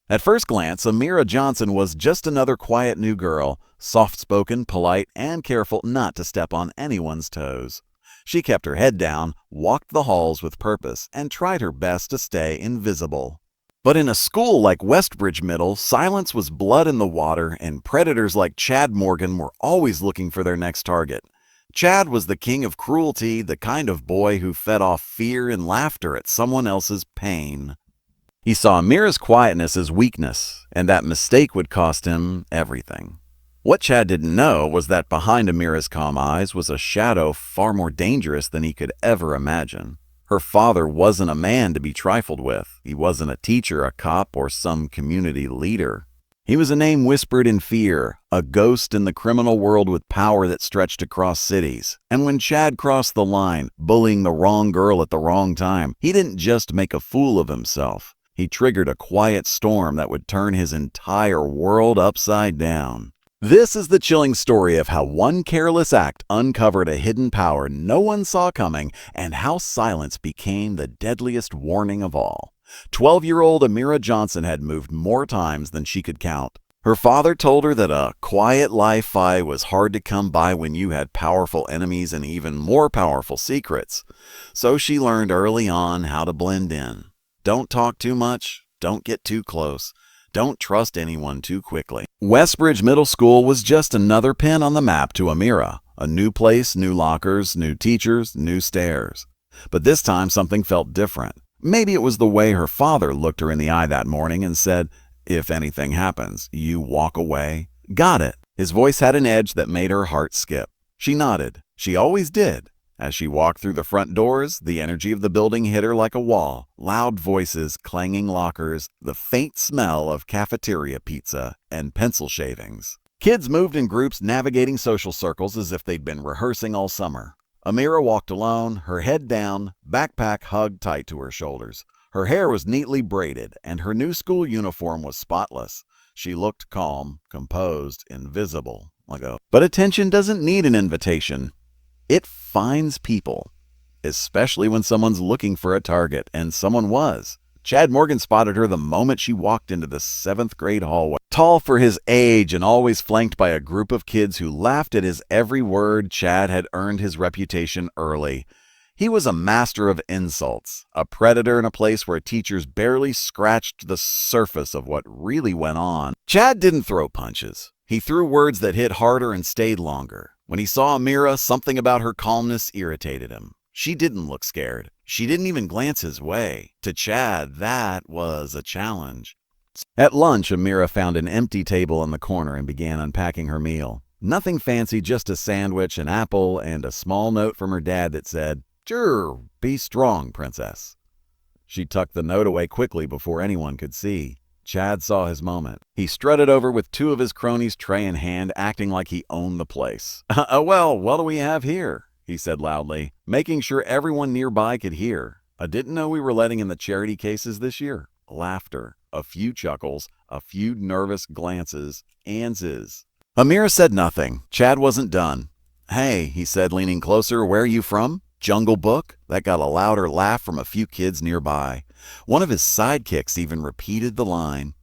At first glance, Amira Johnson was just another quiet new girl, soft-spoken, polite, and careful not to step on anyone's toes. She kept her head down, walked the halls with purpose, and tried her best to stay invisible. But in a school like Westbridge Middle, silence was blood in the water, and predators like Chad Morgan were always looking for their next target. Chad was the king of cruelty, the kind of boy who fed off fear and laughter at someone else's pain. He saw Amira's quietness as weakness, and that mistake would cost him everything. What Chad didn't know was that behind Amira's calm eyes was a shadow far more dangerous than he could ever imagine. Her father wasn't a man to be trifled with. He wasn't a teacher, a cop, or some community leader. He was a name whispered in fear, a ghost in the criminal world with power that stretched across cities. And when Chad crossed the line, bullying the wrong girl at the wrong time, he didn't just make a fool of himself. He triggered a quiet storm that would turn his entire world upside down. This is the chilling story of how one careless act uncovered a hidden power no one saw coming, and how silence became the deadliest warning of all. 12-year-old Amira Johnson had moved more times than she could count. Her father told her that a quiet life was hard to come by when you had powerful enemies and even more powerful secrets. So she learned early on how to blend in. Don't talk too much, don't get too close. Don't trust anyone too quickly. Westbridge Middle School was just another pin on the map to Amira. A new place, new lockers, new teachers, new stairs. But this time something felt different. Maybe it was the way her father looked her in the eye that morning and said, "If anything happens, you walk away." Got it. His voice had an edge that made her heart skip. She nodded. She always did. As she walked through the front doors, the energy of the building hit her like a wall. Loud voices, clanging lockers, the faint smell of cafeteria pizza, and pencil shavings. Kids moved in groups, navigating social circles as if they'd been rehearsing all summer. Amira walked alone, her head down, backpack hugged tight to her shoulders. Her hair was neatly braided, and her new school uniform was spotless. She looked calm, composed, invisible. But attention doesn't need an invitation. It finds people, especially when someone's looking for a target, and someone was. Chad Morgan spotted her the moment she walked into the 7th grade hallway. Tall for his age and always flanked by a group of kids who laughed at his every word, Chad had earned his reputation early. He was a master of insults, a predator in a place where teachers barely scratched the surface of what really went on. Chad didn't throw punches. He threw words that hit harder and stayed longer. When he saw Amira, something about her calmness irritated him. She didn't look scared. She didn't even glance his way. To Chad, that was a challenge. At lunch, Amira found an empty table in the corner and began unpacking her meal. Nothing fancy, just a sandwich, an apple, and a small note from her dad that said, "Sure, be strong, princess." She tucked the note away quickly before anyone could see. Chad saw his moment. He strutted over with 2 of his cronies, tray in hand, acting like he owned the place. Well, what do we have here?" he said loudly, making sure everyone nearby could hear. "I didn't know we were letting in the charity cases this year." Laughter, a few chuckles, a few nervous glances, Ans's. Amira said nothing. Chad wasn't done. "Hey," he said, leaning closer, "where are you from? Jungle Book?" That got a louder laugh from a few kids nearby. One of his sidekicks even repeated the line.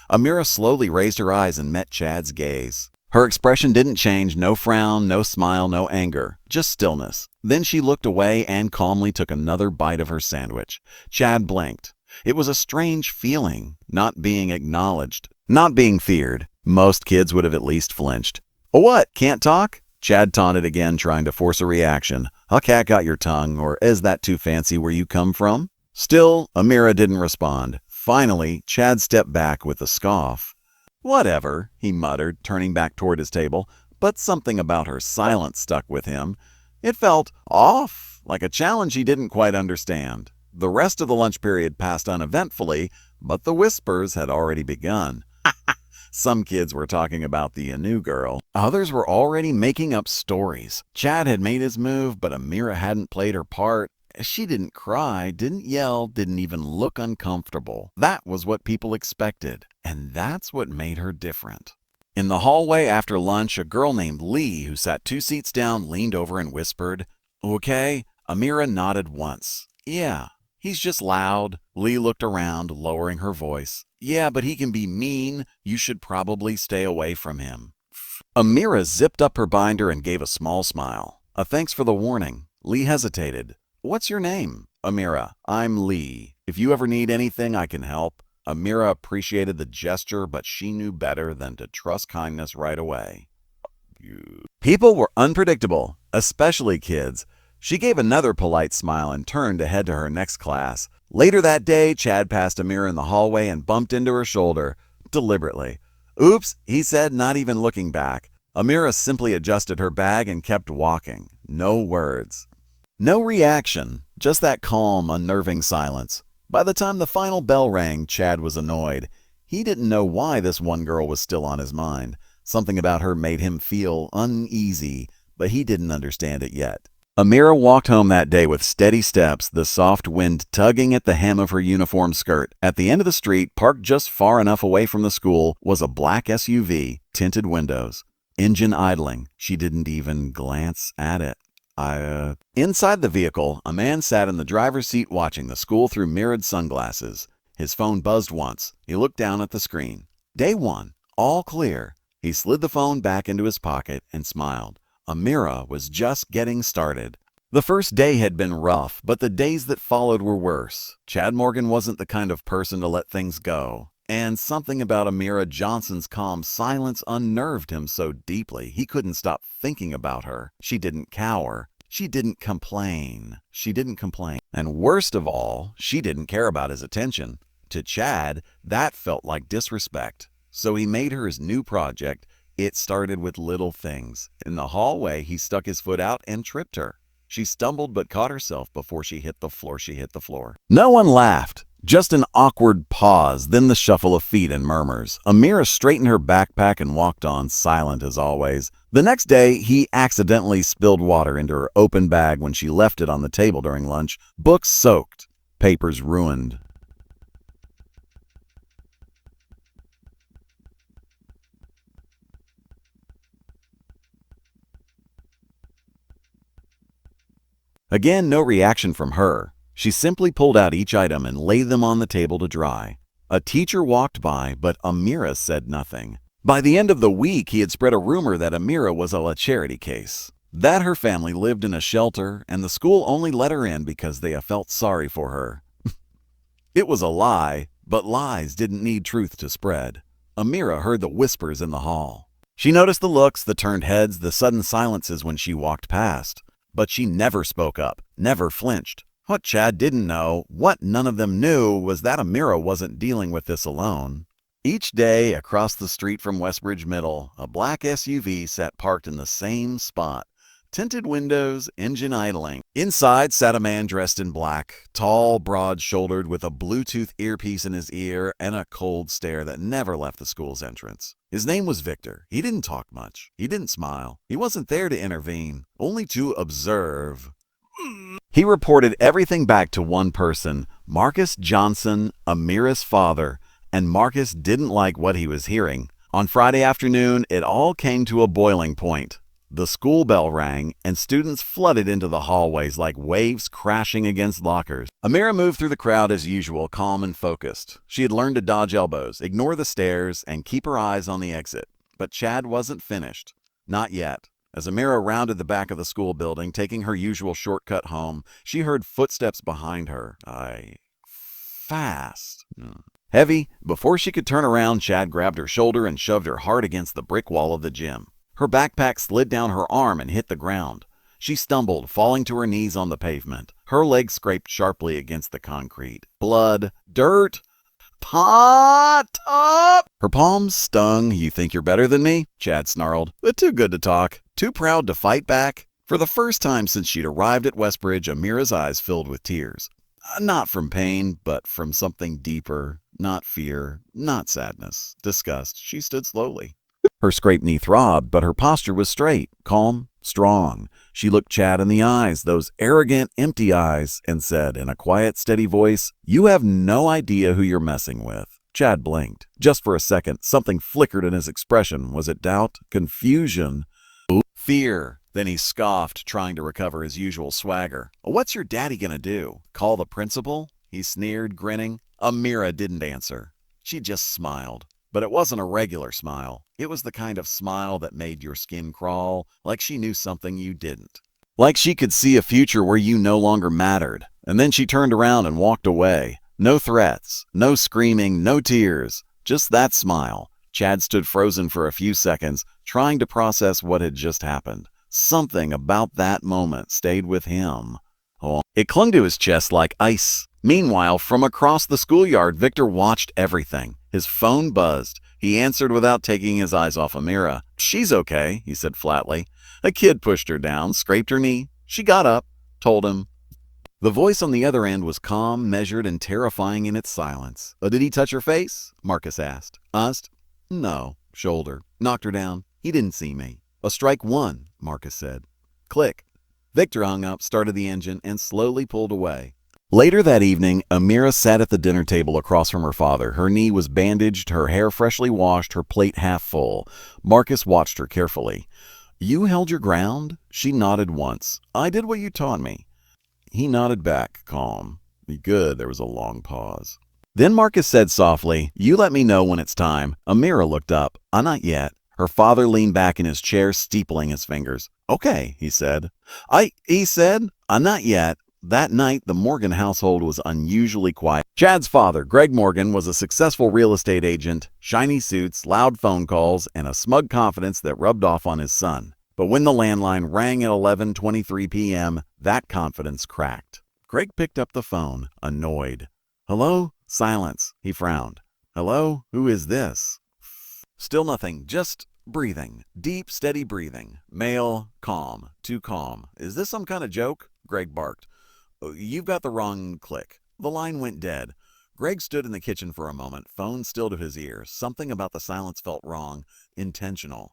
Amira slowly raised her eyes and met Chad's gaze. Her expression didn't change, no frown, no smile, no anger, just stillness. Then she looked away and calmly took another bite of her sandwich. Chad blinked. It was a strange feeling, not being acknowledged, not being feared. Most kids would have at least flinched. "What, can't talk?" Chad taunted again, trying to force a reaction. "A cat got your tongue, or is that too fancy where you come from?" Still, Amira didn't respond. Finally, Chad stepped back with a scoff. "Whatever," he muttered, turning back toward his table, but something about her silence stuck with him. It felt off, like a challenge he didn't quite understand. The rest of the lunch period passed uneventfully, but the whispers had already begun. Some kids were talking about the new girl. Others were already making up stories. Chad had made his move, but Amira hadn't played her part. She didn't cry, didn't yell, didn't even look uncomfortable. That was what people expected, and that's what made her different. In the hallway after lunch, a girl named Lee, who sat 2 seats down, leaned over and whispered, "Okay?" Amira nodded once. "Yeah." He's just loud. Lee looked around, lowering her voice. Yeah, but he can be mean. You should probably stay away from him. Amira zipped up her binder and gave a small smile. Thanks for the warning. Lee hesitated. What's your name? Amira. I'm Lee. If you ever need anything, I can help. Amira appreciated the gesture, but she knew better than to trust kindness right away. People were unpredictable, especially kids. She gave another polite smile and turned to head to her next class. Later that day, Chad passed Amira in the hallway and bumped into her shoulder, deliberately. Oops, he said, not even looking back. Amira simply adjusted her bag and kept walking. No words. No reaction, just that calm, unnerving silence. By the time the final bell rang, Chad was annoyed. He didn't know why this one girl was still on his mind. Something about her made him feel uneasy, but he didn't understand it yet. Amira walked home that day with steady steps, the soft wind tugging at the hem of her uniform skirt. At the end of the street, parked just far enough away from the school, was a black SUV, tinted windows. Engine idling. She didn't even glance at it. Inside the vehicle, a man sat in the driver's seat watching the school through mirrored sunglasses. His phone buzzed once. He looked down at the screen. Day 1. All clear. He slid the phone back into his pocket and smiled. Amira was just getting started. The first day had been rough, but the days that followed were worse. Chad Morgan wasn't the kind of person to let things go. And something about Amira Johnson's calm silence unnerved him so deeply he couldn't stop thinking about her. She didn't cower. She didn't complain. And worst of all, she didn't care about his attention. To Chad, that felt like disrespect. So he made her his new project. It started with little things. In the hallway, he stuck his foot out and tripped her. She stumbled but caught herself before she hit the floor. No one laughed. Just an awkward pause, then the shuffle of feet and murmurs. Amira straightened her backpack and walked on, silent as always. The next day, he accidentally spilled water into her open bag when she left it on the table during lunch. Books soaked, papers ruined. Again, no reaction from her. She simply pulled out each item and laid them on the table to dry. A teacher walked by, but Amira said nothing. By the end of the week, he had spread a rumor that Amira was a charity case, that her family lived in a shelter, and the school only let her in because they felt sorry for her. It was a lie, but lies didn't need truth to spread. Amira heard the whispers in the hall. She noticed the looks, the turned heads, the sudden silences when she walked past. But she never spoke up, never flinched. What Chad didn't know, what none of them knew, was that Amira wasn't dealing with this alone. Each day, across the street from Westbridge Middle, a black SUV sat parked in the same spot. Tinted windows, engine idling. Inside sat a man dressed in black, tall, broad-shouldered, with a Bluetooth earpiece in his ear and a cold stare that never left the school's entrance. His name was Victor. He didn't talk much. He didn't smile. He wasn't there to intervene, only to observe. He reported everything back to one person, Marcus Johnson, Amira's father, and Marcus didn't like what he was hearing. On Friday afternoon, it all came to a boiling point. The school bell rang, and students flooded into the hallways like waves crashing against lockers. Amira moved through the crowd as usual, calm and focused. She had learned to dodge elbows, ignore the stares, and keep her eyes on the exit. But Chad wasn't finished. Not yet. As Amira rounded the back of the school building, taking her usual shortcut home, she heard footsteps behind her. Fast. Heavy. Before she could turn around, Chad grabbed her shoulder and shoved her hard against the brick wall of the gym. Her backpack slid down her arm and hit the ground. She stumbled, falling to her knees on the pavement. Her legs scraped sharply against the concrete. Blood, dirt, pot up! Her palms stung. You think you're better than me? Chad snarled. But too good to talk. Too proud to fight back. For the first time since she'd arrived at Westbridge, Amira's eyes filled with tears. Not from pain, but from something deeper. Not fear, not sadness, disgust. She stood slowly. Her scraped knee throbbed, but her posture was straight, calm, strong. She looked Chad in the eyes, those arrogant, empty eyes, and said in a quiet, steady voice, "You have no idea who you're messing with." Chad blinked. Just for a second, something flickered in his expression. Was it doubt? Confusion? Fear? Then he scoffed, trying to recover his usual swagger. "What's your daddy gonna do? Call the principal?" he sneered, grinning. Amira didn't answer. She just smiled. But it wasn't a regular smile. It was the kind of smile that made your skin crawl, like she knew something you didn't. Like she could see a future where you no longer mattered. And then she turned around and walked away. No threats, no screaming, no tears. Just that smile. Chad stood frozen for a few seconds, trying to process what had just happened. Something about that moment stayed with him. Oh, it clung to his chest like ice. Meanwhile, from across the schoolyard, Victor watched everything. His phone buzzed. He answered without taking his eyes off Amira. "She's okay," he said flatly. A kid pushed her down, scraped her knee. She got up, told him. The voice on the other end was calm, measured, and terrifying in its silence. Did he touch her face?" Marcus asked. "Us?" "No." Shoulder. "Knocked her down. He didn't see me." "A strike one," Marcus said. Click. Victor hung up, started the engine, and slowly pulled away. Later that evening, Amira sat at the dinner table across from her father. Her knee was bandaged, her hair freshly washed, her plate half full. Marcus watched her carefully. "You held your ground?" She nodded once. "I did what you taught me." He nodded back, calm. "Good." There was a long pause. Then Marcus said softly, "You let me know when it's time." Amira looked up. Not yet." Her father leaned back in his chair, steepling his fingers. "Okay," he said. He said, "Not yet." That night, the Morgan household was unusually quiet. Chad's father, Greg Morgan, was a successful real estate agent, shiny suits, loud phone calls, and a smug confidence that rubbed off on his son. But when the landline rang at 11:23 p.m., that confidence cracked. Greg picked up the phone, annoyed. "Hello?" Silence. He frowned. "Hello? Who is this?" Still nothing, just breathing. Deep, steady breathing. Male, calm, too calm. "Is this some kind of joke?" Greg barked. "You've got the wrong click." The line went dead. Greg stood in the kitchen for a moment, phone still to his ear. Something about the silence felt wrong, intentional.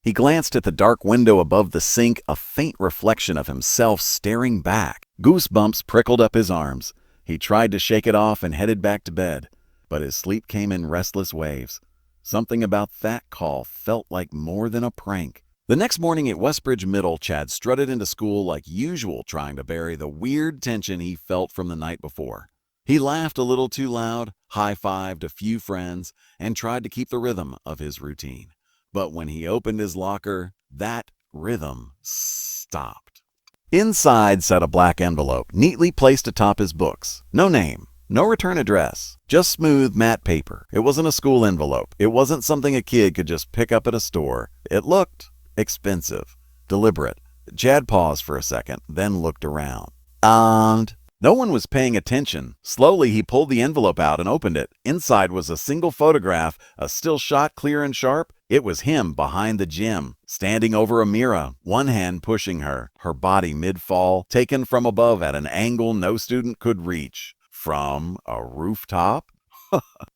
He glanced at the dark window above the sink, a faint reflection of himself staring back. Goosebumps prickled up his arms. He tried to shake it off and headed back to bed, but his sleep came in restless waves. Something about that call felt like more than a prank. The next morning at Westbridge Middle, Chad strutted into school like usual, trying to bury the weird tension he felt from the night before. He laughed a little too loud, high-fived a few friends, and tried to keep the rhythm of his routine. But when he opened his locker, that rhythm stopped. Inside sat a black envelope, neatly placed atop his books. No name, no return address, just smooth matte paper. It wasn't a school envelope. It wasn't something a kid could just pick up at a store. It looked expensive, deliberate. Chad paused for a second, then looked around. And no one was paying attention. Slowly, he pulled the envelope out and opened it. Inside was a single photograph, a still shot clear and sharp. It was him behind the gym, standing over Amira, one hand pushing her, her body mid-fall, taken from above at an angle no student could reach. From a rooftop?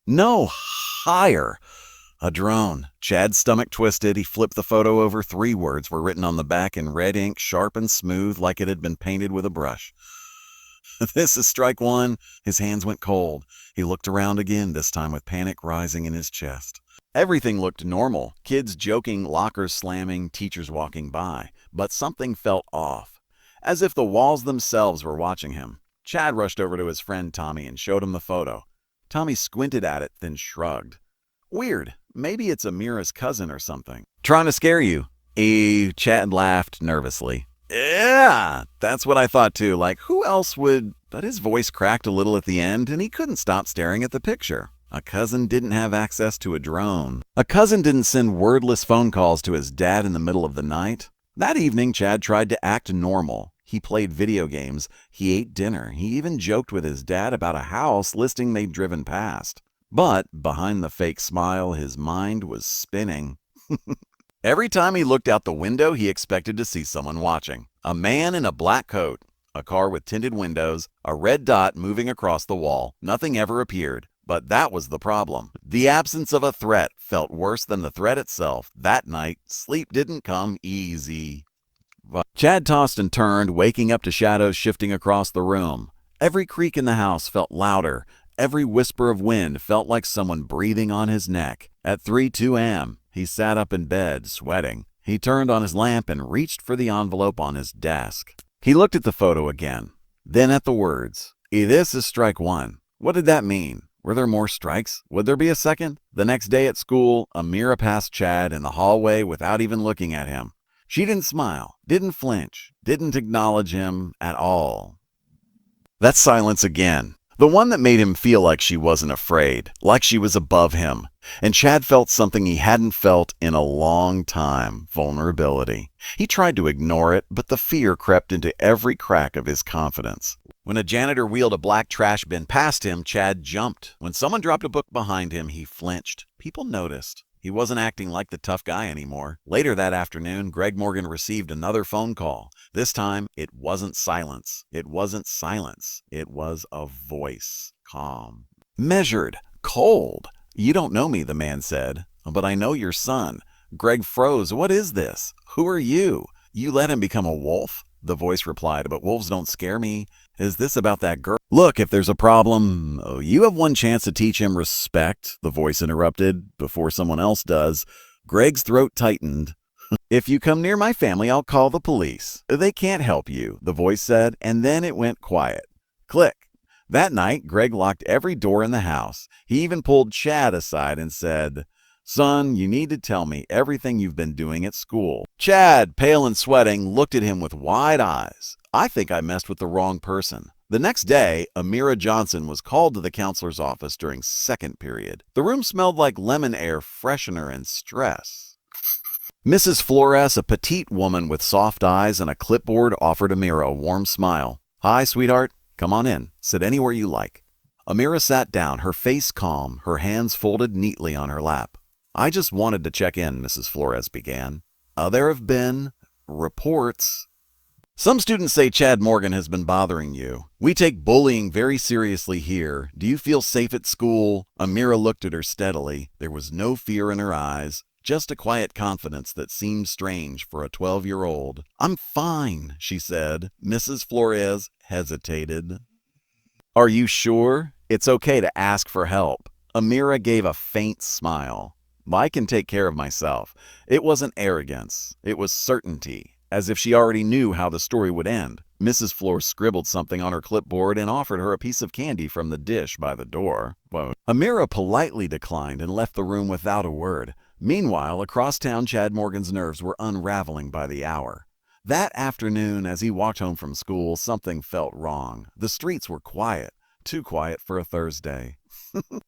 No, higher. A drone. Chad's stomach twisted. He flipped the photo over. 3 words were written on the back in red ink, sharp and smooth, like it had been painted with a brush. "This is strike one." His hands went cold. He looked around again, this time with panic rising in his chest. Everything looked normal. Kids joking, lockers slamming, teachers walking by. But something felt off, as if the walls themselves were watching him. Chad rushed over to his friend Tommy and showed him the photo. Tommy squinted at it, then shrugged. "Weird. Maybe it's Amira's cousin or something." "Trying to scare you." Chad laughed nervously. "Yeah, that's what I thought too. Like, who else would..." But his voice cracked a little at the end, and he couldn't stop staring at the picture. A cousin didn't have access to a drone. A cousin didn't send wordless phone calls to his dad in the middle of the night. That evening, Chad tried to act normal. He played video games. He ate dinner. He even joked with his dad about a house listing they'd driven past. But behind the fake smile, his mind was spinning. Every time he looked out the window, he expected to see someone watching. A man in a black coat, a car with tinted windows, a red dot moving across the wall. Nothing ever appeared. But that was the problem. The absence of a threat felt worse than the threat itself. That night, sleep didn't come easy. Chad tossed and turned, waking up to shadows shifting across the room. Every creak in the house felt louder. Every whisper of wind felt like someone breathing on his neck. At 3:02 a.m., he sat up in bed, sweating. He turned on his lamp and reached for the envelope on his desk. He looked at the photo again, then at the words. This is strike one. What did that mean? Were there more strikes? Would there be a second? The next day at school, Amira passed Chad in the hallway without even looking at him. She didn't smile, didn't flinch, didn't acknowledge him at all. That silence again. The one that made him feel like she wasn't afraid, like she was above him. And Chad felt something he hadn't felt in a long time, vulnerability. He tried to ignore it, but the fear crept into every crack of his confidence. When a janitor wheeled a black trash bin past him, Chad jumped. When someone dropped a book behind him, he flinched. People noticed. He wasn't acting like the tough guy anymore. Later that afternoon, Greg Morgan received another phone call. This time, it wasn't silence. It wasn't silence. It was a voice. Calm. Measured. Cold. "You don't know me," the man said. "But I know your son." Greg froze. "What is this? Who are you?" "You let him become a wolf?" The voice replied, "But wolves don't scare me." "Is this about that girl?" "Look, if there's a problem, you have one chance to teach him respect," the voice interrupted, "before someone else does." Greg's throat tightened. "If you come near my family, I'll call the police." "They can't help you," the voice said, and then it went quiet. Click. That night, Greg locked every door in the house. He even pulled Chad aside and said, "Son, you need to tell me everything you've been doing at school." Chad, pale and sweating, looked at him with wide eyes. "I think I messed with the wrong person." The next day, Amira Johnson was called to the counselor's office during second period. The room smelled like lemon air freshener and stress. Mrs. Flores, a petite woman with soft eyes and a clipboard, offered Amira a warm smile. "Hi, sweetheart. Come on in. Sit anywhere you like." Amira sat down, her face calm, her hands folded neatly on her lap. "I just wanted to check in," Mrs. Flores began. "There have been reports. Some students say Chad Morgan has been bothering you. We take bullying very seriously here. Do you feel safe at school?" Amira looked at her steadily. There was no fear in her eyes, just a quiet confidence that seemed strange for a 12-year-old. "I'm fine," she said. Mrs. Flores hesitated. "Are you sure? It's okay to ask for help." Amira gave a faint smile. "I can take care of myself." It wasn't arrogance. It was certainty, as if she already knew how the story would end. Mrs. Flores scribbled something on her clipboard and offered her a piece of candy from the dish by the door. Amira politely declined and left the room without a word. Meanwhile, across town, Chad Morgan's nerves were unraveling by the hour. That afternoon, as he walked home from school, something felt wrong. The streets were quiet, too quiet for a Thursday.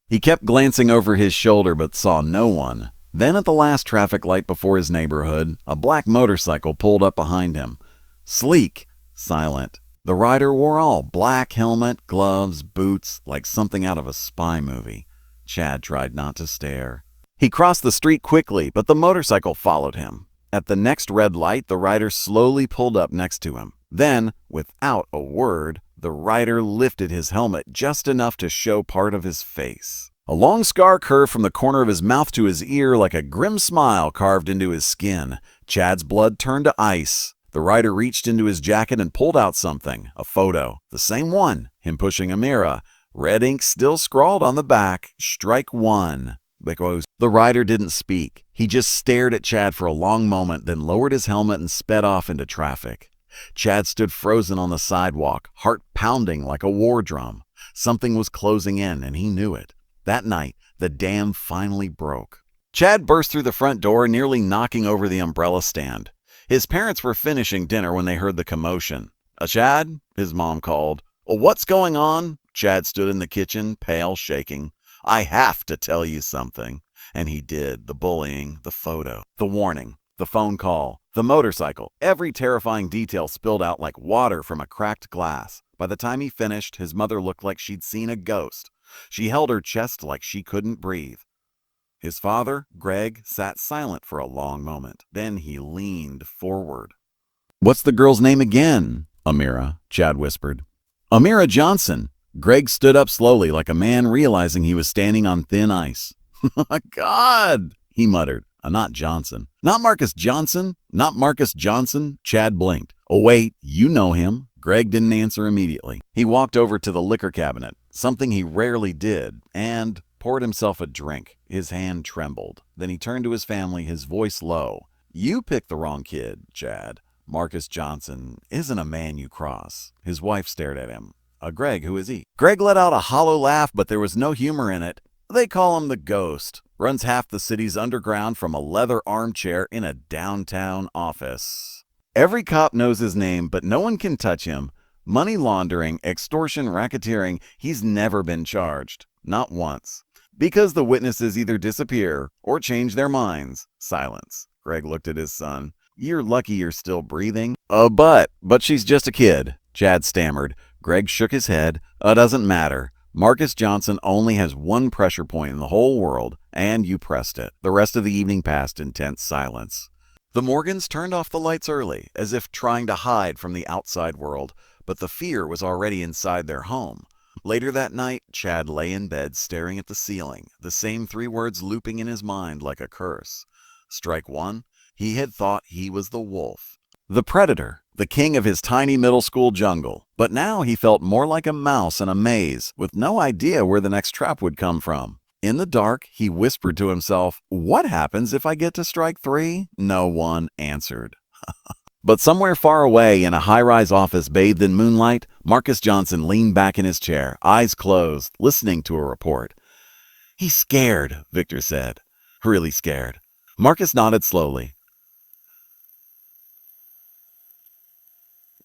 He kept glancing over his shoulder but saw no one. Then at the last traffic light before his neighborhood, a black motorcycle pulled up behind him. Sleek, silent. The rider wore all black, helmet, gloves, boots, like something out of a spy movie. Chad tried not to stare. He crossed the street quickly, but the motorcycle followed him. At the next red light, the rider slowly pulled up next to him. Then, without a word, the rider lifted his helmet just enough to show part of his face. A long scar curved from the corner of his mouth to his ear like a grim smile carved into his skin. Chad's blood turned to ice. The rider reached into his jacket and pulled out something, a photo. The same one, him pushing Amira. Red ink still scrawled on the back, strike one. The rider didn't speak. He just stared at Chad for a long moment, then lowered his helmet and sped off into traffic. Chad stood frozen on the sidewalk, heart pounding like a war drum. Something was closing in, and he knew it. That night, the dam finally broke. Chad burst through the front door, nearly knocking over the umbrella stand. His parents were finishing dinner when they heard the commotion. "Chad?" his mom called. "What's going on?" Chad stood in the kitchen, pale, shaking. "I have to tell you something." And he did. The bullying, the photo, the warning, the phone call, the motorcycle. Every terrifying detail spilled out like water from a cracked glass. By the time he finished, his mother looked like she'd seen a ghost. She held her chest like she couldn't breathe. His father, Greg, sat silent for a long moment. Then he leaned forward. "What's the girl's name again?" "Amira," Chad whispered. "Amira Johnson." Greg stood up slowly like a man realizing he was standing on thin ice. "God," he muttered. "Not Johnson. Not Marcus Johnson? Not Marcus Johnson?" Chad blinked. "Oh, wait, you know him." Greg didn't answer immediately. He walked over to the liquor cabinet, something he rarely did, and poured himself a drink. His hand trembled. Then he turned to his family, his voice low. "You picked the wrong kid, Chad. Marcus Johnson isn't a man you cross." His wife stared at him. Greg, who is he? Greg let out a hollow laugh, but there was no humor in it. They call him the Ghost. Runs half the city's underground from a leather armchair in a downtown office. Every cop knows his name, but no one can touch him. Money laundering, extortion, racketeering, he's never been charged. Not once. Because the witnesses either disappear or change their minds. Silence. Greg looked at his son. You're lucky you're still breathing. But she's just a kid, Chad stammered. Greg shook his head. Doesn't matter. Marcus Johnson only has one pressure point in the whole world, and you pressed it. The rest of the evening passed in tense silence. The Morgans turned off the lights early, as if trying to hide from the outside world, but the fear was already inside their home. Later that night, Chad lay in bed staring at the ceiling, the same 3 words looping in his mind like a curse. Strike one, he had thought he was the wolf, the predator, the king of his tiny middle school jungle. But now he felt more like a mouse in a maze, with no idea where the next trap would come from. In the dark, he whispered to himself, what happens if I get to strike 3? No one answered. But somewhere far away in a high-rise office bathed in moonlight, Marcus Johnson leaned back in his chair, eyes closed, listening to a report. He's scared, Victor said. Really scared. Marcus nodded slowly.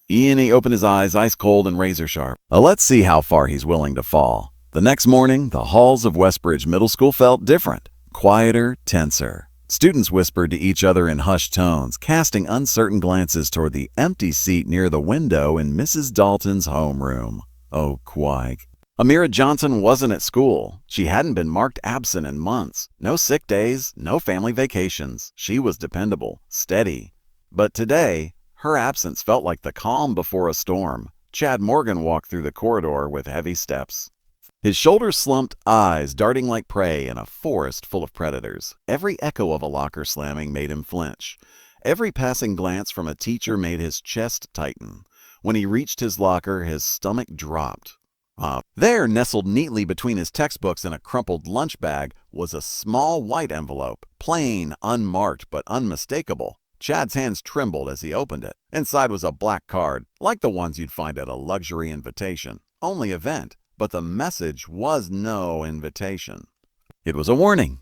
He opened his eyes, ice cold and razor sharp. Let's see how far he's willing to fall. The next morning, the halls of Westbridge Middle School felt different, quieter, tenser. Students whispered to each other in hushed tones, casting uncertain glances toward the empty seat near the window in Mrs. Dalton's homeroom. Oh, quag. Amira Johnson wasn't at school. She hadn't been marked absent in months. No sick days, no family vacations. She was dependable, steady. But today, her absence felt like the calm before a storm. Chad Morgan walked through the corridor with heavy steps. His shoulders slumped, eyes darting like prey in a forest full of predators. Every echo of a locker slamming made him flinch. Every passing glance from a teacher made his chest tighten. When he reached his locker, his stomach dropped. There, nestled neatly between his textbooks and a crumpled lunch bag, was a small white envelope, plain, unmarked, but unmistakable. Chad's hands trembled as he opened it. Inside was a black card, like the ones you'd find at a luxury invitation. Only event. But the message was no invitation. It was a warning.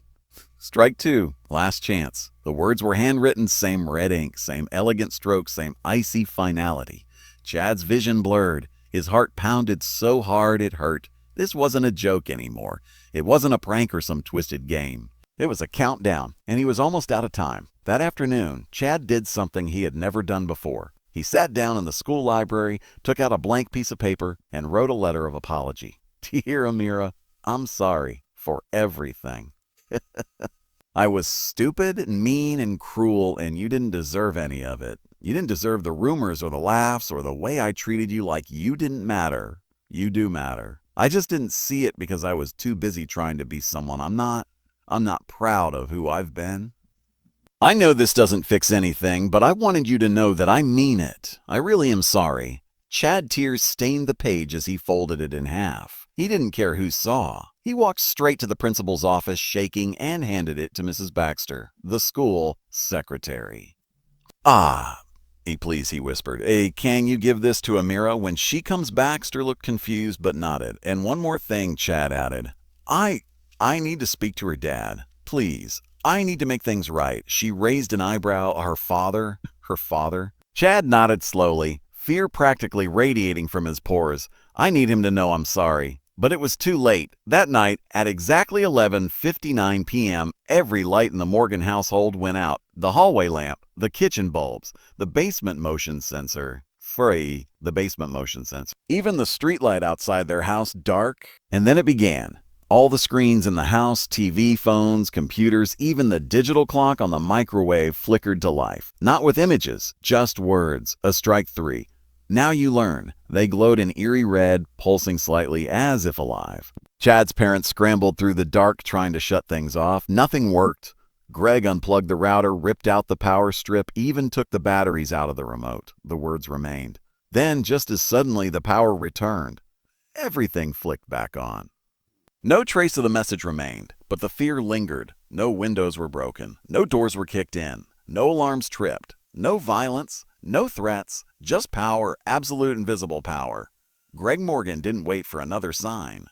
Strike 2, last chance. The words were handwritten, same red ink, same elegant stroke, same icy finality. Chad's vision blurred. His heart pounded so hard it hurt. This wasn't a joke anymore. It wasn't a prank or some twisted game. It was a countdown, and he was almost out of time. That afternoon, Chad did something he had never done before. He sat down in the school library, took out a blank piece of paper, and wrote a letter of apology. Dear Amira, I'm sorry for everything. I was stupid, mean, and cruel, and you didn't deserve any of it. You didn't deserve the rumors or the laughs or the way I treated you like you didn't matter. You do matter. I just didn't see it because I was too busy trying to be someone I'm not. I'm not proud of who I've been. I know this doesn't fix anything, but I wanted you to know that I mean it. I really am sorry. Chad tears stained the page as he folded it in half. He didn't care who saw. He walked straight to the principal's office, shaking, and handed it to Mrs. Baxter, the school secretary. Please, he whispered. Can you give this to Amira? When she comes, Baxter looked confused but nodded. And one more thing, Chad added. I need to speak to her dad. Please. I need to make things right. She raised an eyebrow. Her father. Chad nodded slowly, fear practically radiating from his pores. I need him to know I'm sorry. But it was too late. That night, at exactly 11:59 p.m., every light in the Morgan household went out. The hallway lamp, the kitchen bulbs, the basement motion sensor. The basement motion sensor. Even the streetlight outside their house dark. And then it began. All the screens in the house, TV, phones, computers, even the digital clock on the microwave flickered to life. Not with images, just words. A strike 3. Now you learn. They glowed in eerie red, pulsing slightly as if alive. Chad's parents scrambled through the dark trying to shut things off. Nothing worked. Greg unplugged the router, ripped out the power strip, even took the batteries out of the remote. The words remained. Then, just as suddenly, the power returned. Everything flicked back on. No trace of the message remained, but the fear lingered. No windows were broken. No doors were kicked in. No alarms tripped. No violence. No threats. Just power, absolute invisible power. Greg Morgan didn't wait for another sign.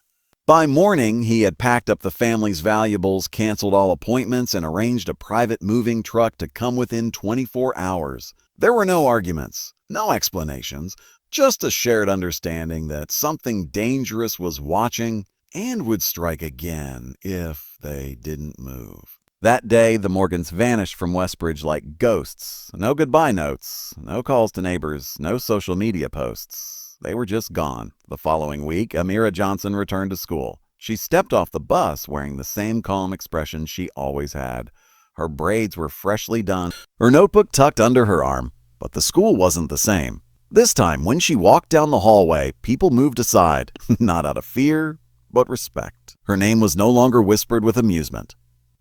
By morning, he had packed up the family's valuables, canceled all appointments, and arranged a private moving truck to come within 24 hours. There were no arguments, no explanations, just a shared understanding that something dangerous was watching and would strike again if they didn't move. That day, the Morgans vanished from Westbridge like ghosts. No goodbye notes, no calls to neighbors, no social media posts. They were just gone. The following week, Amira Johnson returned to school. She stepped off the bus wearing the same calm expression she always had. Her braids were freshly done, her notebook tucked under her arm. But the school wasn't the same. This time, when she walked down the hallway, people moved aside, not out of fear, but respect. Her name was no longer whispered with amusement.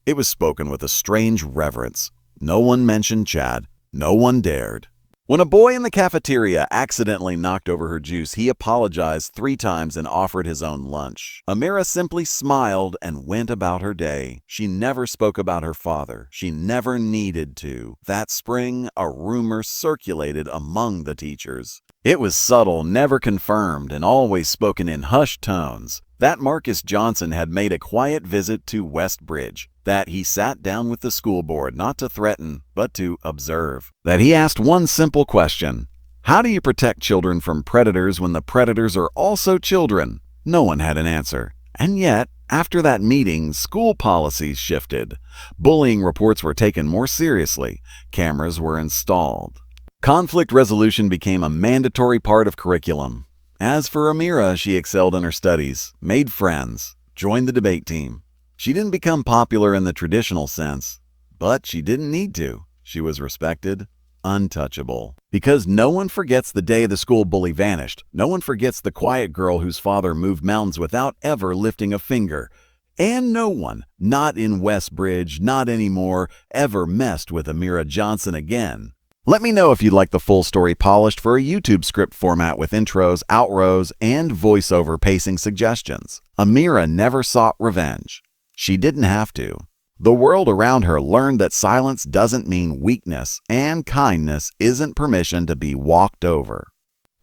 It was spoken with a strange reverence. No one mentioned Chad. No one dared. When a boy in the cafeteria accidentally knocked over her juice, he apologized 3 times and offered his own lunch. Amira simply smiled and went about her day. She never spoke about her father. She never needed to. That spring, a rumor circulated among the teachers. It was subtle, never confirmed, and always spoken in hushed tones. That Marcus Johnson had made a quiet visit to Westbridge. That he sat down with the school board not to threaten, but to observe. That he asked one simple question: how do you protect children from predators when the predators are also children? No one had an answer. And yet, after that meeting, school policies shifted. Bullying reports were taken more seriously. Cameras were installed. Conflict resolution became a mandatory part of curriculum. As for Amira, she excelled in her studies, made friends, joined the debate team. She didn't become popular in the traditional sense, but she didn't need to. She was respected, untouchable. Because no one forgets the day the school bully vanished. No one forgets the quiet girl whose father moved mountains without ever lifting a finger. And no one, not in Westbridge, not anymore, ever messed with Amira Johnson again. Let me know if you'd like the full story polished for a YouTube script format with intros, outros, and voiceover pacing suggestions. Amira never sought revenge. She didn't have to. The world around her learned that silence doesn't mean weakness, and kindness isn't permission to be walked over.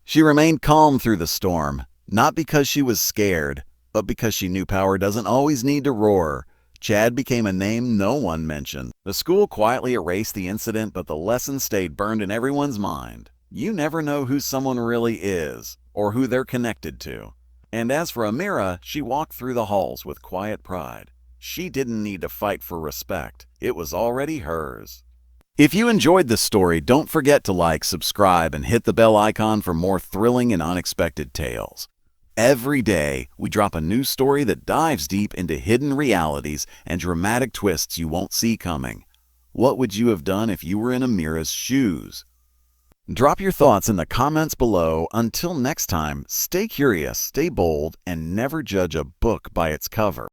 She remained calm through the storm, not because she was scared, but because she knew power doesn't always need to roar. Chad became a name no one mentioned. The school quietly erased the incident, but the lesson stayed burned in everyone's mind. You never know who someone really is, or who they're connected to. And as for Amira, she walked through the halls with quiet pride. She didn't need to fight for respect. It was already hers. If you enjoyed this story, don't forget to like, subscribe, and hit the bell icon for more thrilling and unexpected tales. Every day, we drop a new story that dives deep into hidden realities and dramatic twists you won't see coming. What would you have done if you were in Amira's shoes? Drop your thoughts in the comments below. Until next time, stay curious, stay bold, and never judge a book by its cover.